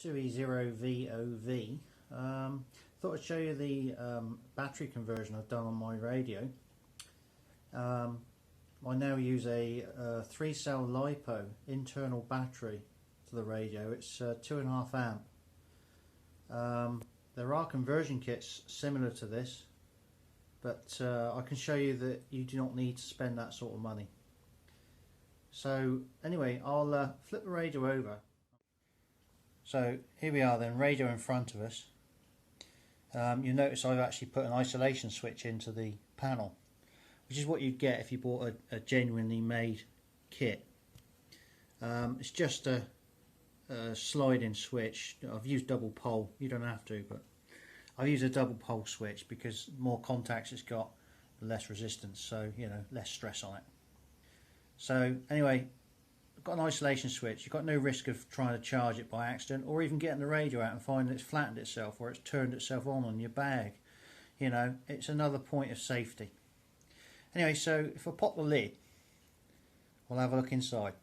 2E0VOV. Thought I'd show you the battery conversion I've done on my radio. I now use a 3-cell Lipo internal battery to the radio. It's 2.5 amp. There are conversion kits similar to this, but I can show you that you do not need to spend that sort of money. So anyway, I'll flip the radio over. So here we are then, radio in front of us. You'll notice I've actually put an isolation switch into the panel, which is what you'd get if you bought a genuinely made kit. It's just a sliding switch. I've used double pole. You don't have to, but I've used a double pole switch because the more contacts it's got, the less resistance, so you know, less stress on it. So anyway, I've got an isolation switch. You've got no risk of trying to charge it by accident, or even getting the radio out and finding it's flattened itself or it's turned itself on your bag. You know, it's another point of safety. Anyway, so if I pop the lid, we'll have a look inside.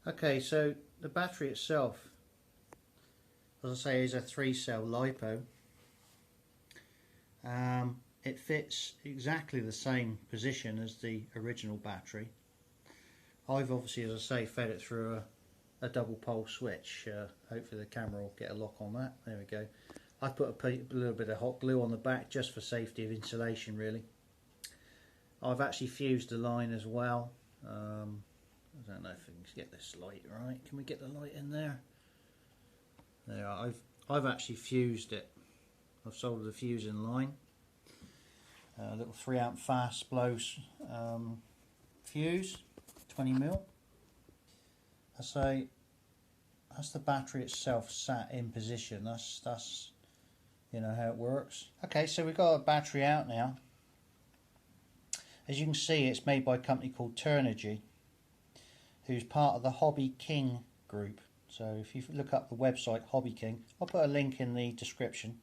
Okay, so the battery itself, as I say, is a 3-cell Lipo. It fits exactly the same position as the original battery. I've obviously, as I say, fed it through a double pole switch. Hopefully the camera will get a lock on that. There we go. I've put a little bit of hot glue on the back just for safety of insulation, really. I've actually fused the line as well. I don't know if we can get this light right. Can we get the light in there? There, I've actually fused it. I've soldered the fusing line. A little 3 amp fast blow fuse, 20mm. I say that's the battery itself sat in position. That's you know how it works. Okay, so we've got a battery out now. As you can see, it's made by a company called Turnergy, who's part of the Hobbyking group. So if you look up the website Hobbyking, I'll put a link in the description.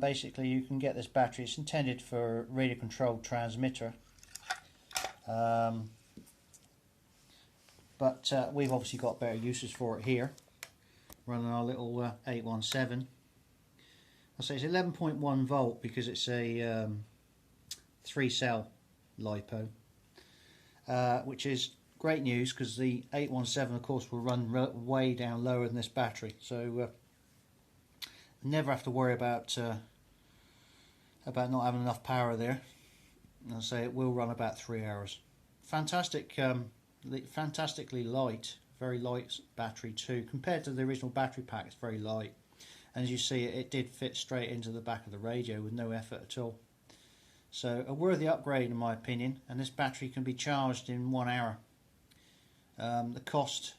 Basically, you can get this battery. It's intended for radio controlled transmitter, but we've obviously got better uses for it here, running our little 817. I'll say it's 11.1 volt because it's a 3-cell Lipo, which is great news because the 817 of course will run way down lower than this battery, so never have to worry about not having enough power there. I'll say it will run about 3 hours. Fantastic, fantastically light, very light battery too. Compared to the original battery pack, it's very light. And as you see, it did fit straight into the back of the radio with no effort at all. So a worthy upgrade in my opinion, and this battery can be charged in 1 hour. The cost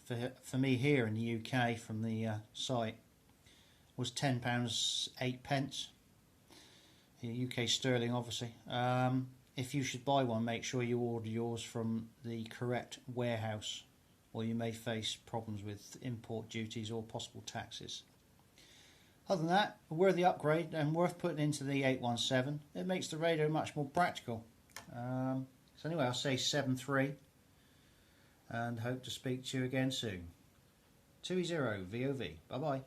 for me here in the UK from the site was £10.08, UK sterling obviously. If you should buy one, make sure you order yours from the correct warehouse, or you may face problems with import duties or possible taxes. Other than that, a worthy upgrade and worth putting into the 817. It makes the radio much more practical. So anyway, I'll say 7.3 and hope to speak to you again soon. 2E0VOV. Bye bye.